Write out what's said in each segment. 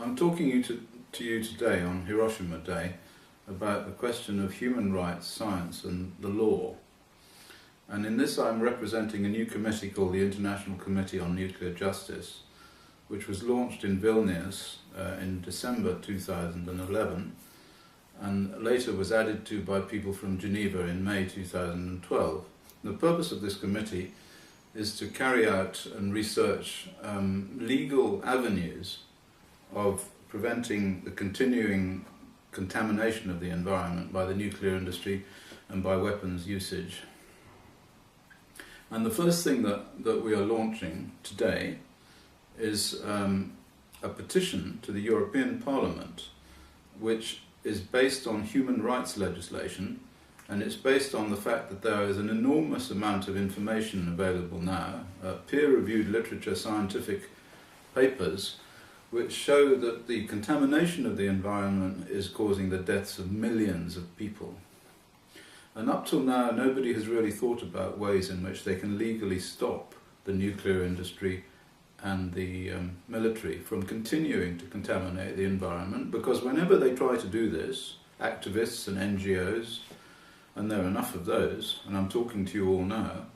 I'm talking to you today on Hiroshima Day about the question of human rights, science and the law. And in this I'm representing a new committee called the International Committee on Nuclear Justice, which was launched in Vilnius in December 2011 and later was added to by people from Geneva in May 2012. The purpose of this committee is to carry out and research legal avenues of preventing the continuing contamination of the environment by the nuclear industry and by weapons usage. And the first thing that we are launching today is a petition to the European Parliament, which is based on human rights legislation, and it's based on the fact that there is an enormous amount of information available now, peer-reviewed literature, scientific papers, which show that the contamination of the environment is causing the deaths of millions of people. And up till now, nobody has really thought about ways in which they can legally stop the nuclear industry and the military from continuing to contaminate the environment, because whenever they try to do this, activists and NGOs, and there are enough of those, and I'm talking to you all now,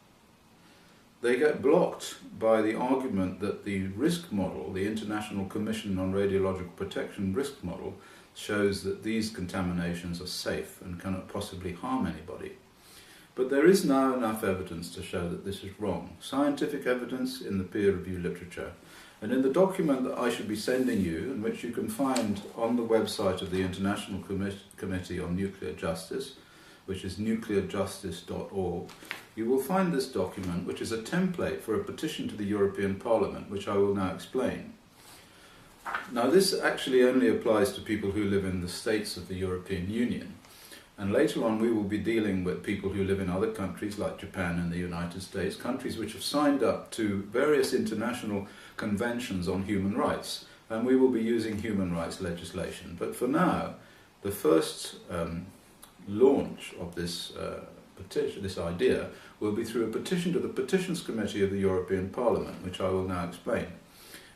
they get blocked by the argument that the risk model, the International Commission on Radiological Protection risk model, shows that these contaminations are safe and cannot possibly harm anybody. But there is now enough evidence to show that this is wrong. Scientific evidence in the peer-reviewed literature. And in the document that I should be sending you, and which you can find on the website of the International Committee on Nuclear Justice, which is nuclearjustice.org, you will find this document, which is a template for a petition to the European Parliament, which I will now explain. Now, this actually only applies to people who live in the states of the European Union. And later on we will be dealing with people who live in other countries like Japan and the United States, countries which have signed up to various international conventions on human rights. And we will be using human rights legislation. But for now, the first launch of this petition, this idea, will be through a petition to the Petitions Committee of the European Parliament, which I will now explain.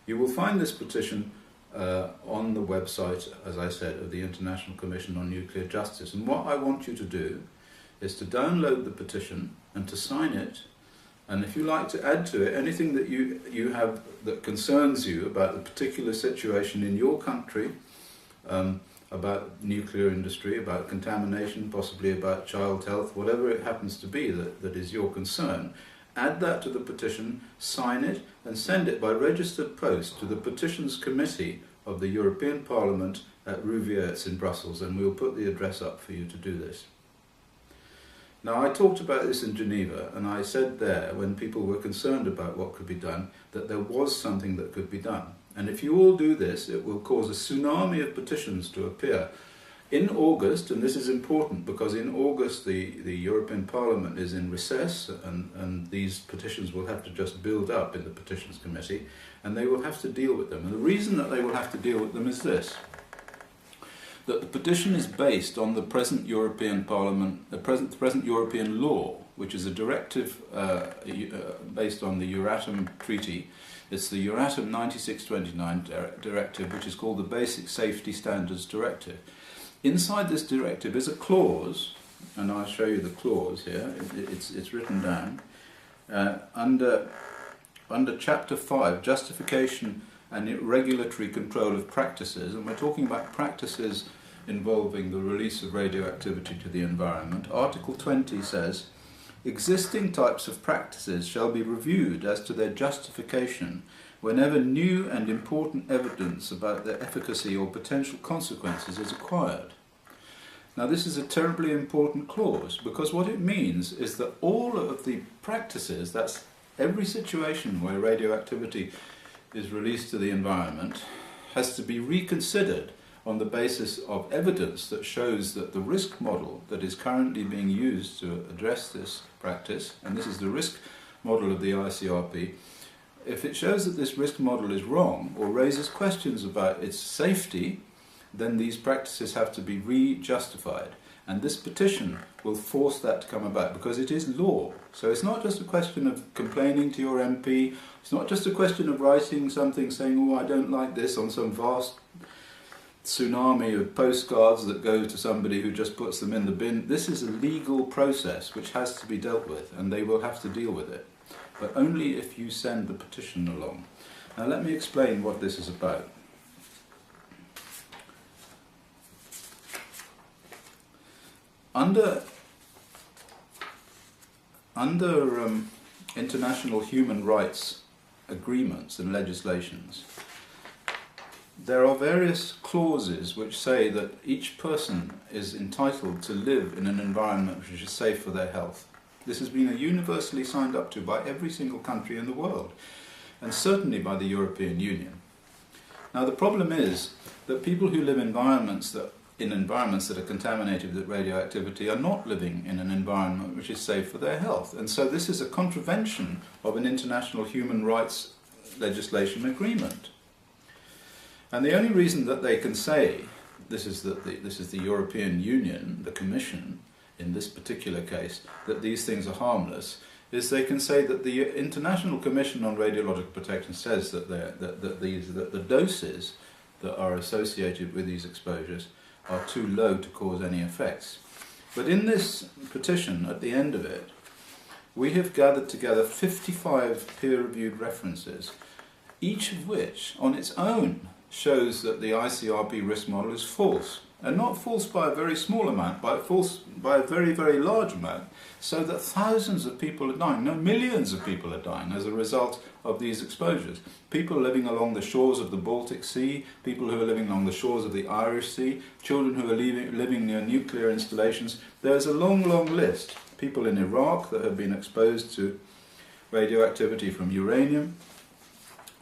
You will find this petition on the website, as I said, of the International Commission on Nuclear Justice. And what I want you to do is to download the petition and to sign it. And if you like to add to it anything that you have that concerns you about the particular situation in your country, about nuclear industry, about contamination, possibly about child health, whatever it happens to be that is your concern, add that to the petition, sign it, and send it by registered post to the Petitions Committee of the European Parliament at Rouviers in Brussels, and we'll put the address up for you to do this. Now, I talked about this in Geneva, and I said there, when people were concerned about what could be done, that there was something that could be done. And if you all do this, it will cause a tsunami of petitions to appear. In August, and this is important because in August the European Parliament is in recess, and these petitions will have to just build up in the Petitions Committee, and they will have to deal with them. And the reason that they will have to deal with them is this: that the petition is based on the present European Parliament, the present European law, which is a directive based on the EURATOM Treaty. It's the EURATOM 96/29 directive, which is called the Basic Safety Standards Directive. Inside this directive is a clause, and I'll show you the clause here. It's written down under Chapter 5, Justification and Regulatory Control of Practices, and we're talking about practices involving the release of radioactivity to the environment. Article 20 says, existing types of practices shall be reviewed as to their justification whenever new and important evidence about their efficacy or potential consequences is acquired. Now, this is a terribly important clause, because what it means is that all of the practices, that's every situation where radioactivity is released to the environment, has to be reconsidered on the basis of evidence that shows that the risk model that is currently being used to address this practice, and this is the risk model of the ICRP, if it shows that this risk model is wrong or raises questions about its safety, then these practices have to be re-justified. And this petition will force that to come about, because it is law. So it's not just a question of complaining to your MP, it's not just a question of writing something saying, oh, I don't like this, on some vast tsunami of postcards that go to somebody who just puts them in the bin. This is a legal process which has to be dealt with, and they will have to deal with it, but only if you send the petition along. Now let me explain what this is about. Under international human rights agreements and legislations, there are various clauses which say that each person is entitled to live in an environment which is safe for their health. This has been universally signed up to by every single country in the world, and certainly by the European Union. Now the problem is that people who live in environments that are contaminated with radioactivity are not living in an environment which is safe for their health. And so this is a contravention of an international human rights legislation agreement. And the only reason that they can say, this is the European Union, the Commission, in this particular case, that these things are harmless, is they can say that the International Commission on Radiological Protection says that the doses that are associated with these exposures are too low to cause any effects. But in this petition, at the end of it, we have gathered together 55 peer-reviewed references, each of which, on its own, shows that the ICRP risk model is false. And not false by a very small amount, but false by a very, very large amount, so that thousands of people are dying, no, millions of people are dying as a result of these exposures. People living along the shores of the Baltic Sea, people who are living along the shores of the Irish Sea, children who are living near nuclear installations. There's a long, long list. People in Iraq that have been exposed to radioactivity from uranium.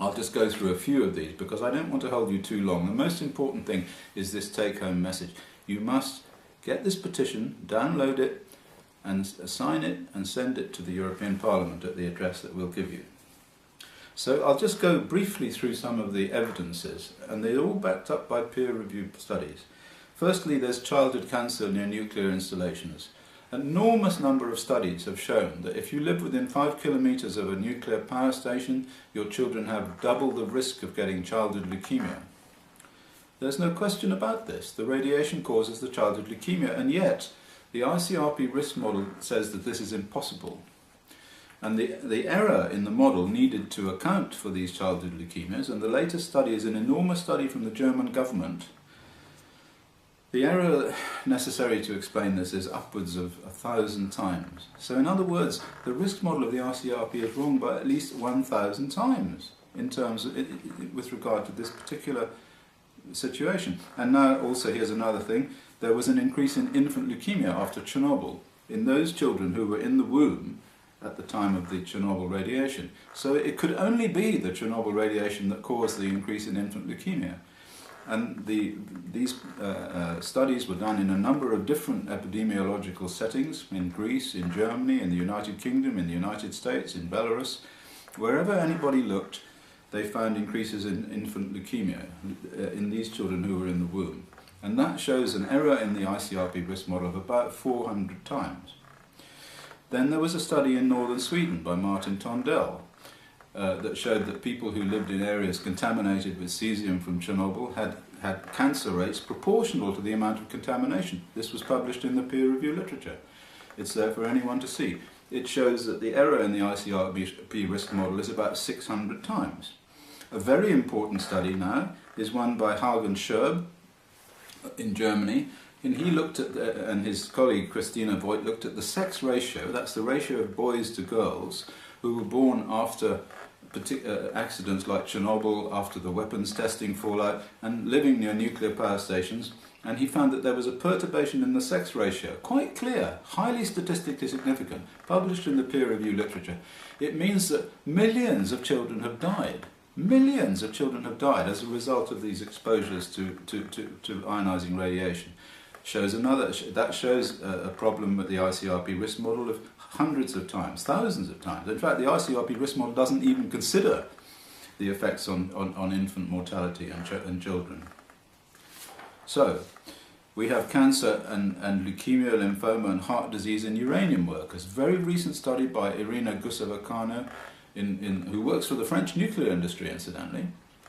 I'll just go through a few of these because I don't want to hold you too long. The most important thing is this take-home message. You must get this petition, download it, and sign it and send it to the European Parliament at the address that we'll give you. So I'll just go briefly through some of the evidences, and they're all backed up by peer-reviewed studies. Firstly, there's childhood cancer near nuclear installations. An enormous number of studies have shown that if you live within 5 kilometres of a nuclear power station, your children have double the risk of getting childhood leukemia. There's no question about this. The radiation causes the childhood leukemia, and yet the ICRP risk model says that this is impossible. And the error in the model needed to account for these childhood leukemias, and the latest study is an enormous study from the German government. The error necessary to explain this is upwards of 1,000 times. So in other words, the risk model of the ICRP is wrong by at least 1,000 times in terms of, with regard to this particular situation. And now also here's another thing. There was an increase in infant leukemia after Chernobyl in those children who were in the womb at the time of the Chernobyl radiation. So it could only be the Chernobyl radiation that caused the increase in infant leukemia. And these studies were done in a number of different epidemiological settings, in Greece, in Germany, in the United Kingdom, in the United States, in Belarus. Wherever anybody looked, they found increases in infant leukemia in these children who were in the womb. And that shows an error in the ICRP risk model of about 400 times. Then there was a study in northern Sweden by Martin Tondell, that showed that people who lived in areas contaminated with cesium from Chernobyl had cancer rates proportional to the amount of contamination. This was published in the peer-reviewed literature. It's there for anyone to see. It shows that the error in the ICRP risk model is about 600 times. A very important study now is one by Hagen Scherb in Germany, and he looked at, and his colleague Christina Voigt looked at the sex ratio, that's the ratio of boys to girls who were born after accidents like Chernobyl, after the weapons testing fallout, and living near nuclear power stations, and he found that there was a perturbation in the sex ratio, quite clear, highly statistically significant, published in the peer-reviewed literature. It means that millions of children have died. Millions of children have died as a result of these exposures to ionizing radiation. That shows a problem with the ICRP risk model of hundreds of times, thousands of times. In fact, the ICRP risk model doesn't even consider the effects on infant mortality and children. So, we have cancer and leukemia, lymphoma and heart disease in uranium workers. Very recent study by Irina Guseva-Kano, who works for the French nuclear industry, incidentally,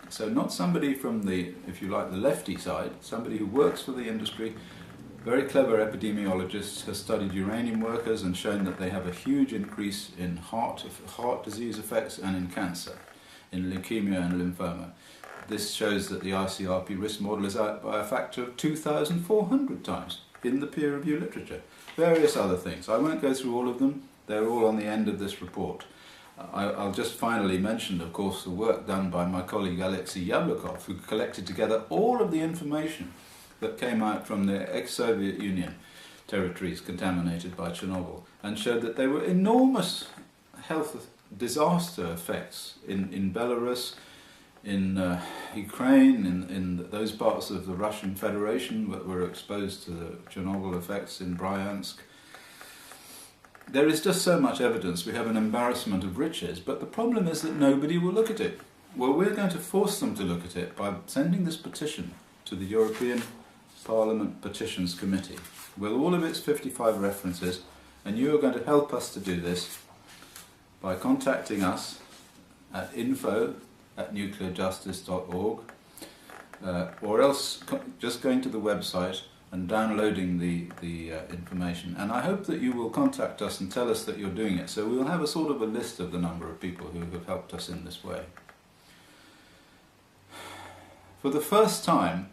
So not somebody from the, if you like, the lefty side, somebody who works for the industry, very clever epidemiologist, has studied uranium workers and shown that they have a huge increase in heart disease effects and in cancer, in leukemia and lymphoma. This shows that the ICRP risk model is out by a factor of 2,400 times in the peer review literature. Various other things. I won't go through all of them. They're all on the end of this report. I'll just finally mention, of course, the work done by my colleague Alexei Yablokov, who collected together all of the information that came out from the ex-Soviet Union territories contaminated by Chernobyl, and showed that there were enormous health disaster effects in Belarus, in Ukraine, in those parts of the Russian Federation that were exposed to the Chernobyl effects, in Bryansk. There is just so much evidence. We have an embarrassment of riches, but the problem is that nobody will look at it. Well, we're going to force them to look at it by sending this petition to the European Parliament Petitions Committee with all of its 55 references, and you are going to help us to do this by contacting us at info@nuclearjustice.org, or else just going to the website and downloading the information. And I hope that you will contact us and tell us that you're doing it, so we'll have a sort of a list of the number of people who have helped us in this way. For the first time,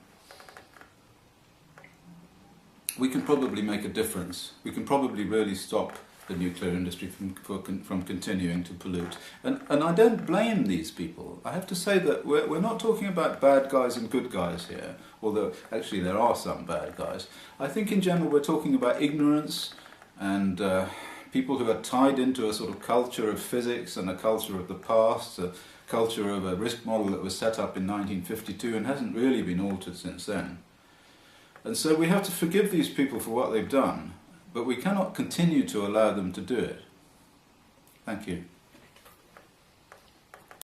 we can probably make a difference. We can probably really stop the nuclear industry from continuing to pollute. And I don't blame these people. I have to say that we're not talking about bad guys and good guys here, although actually there are some bad guys. I think in general we're talking about ignorance and people who are tied into a sort of culture of physics and a culture of the past, a culture of a risk model that was set up in 1952 and hasn't really been altered since then. And so we have to forgive these people for what they've done, but we cannot continue to allow them to do it. Thank you.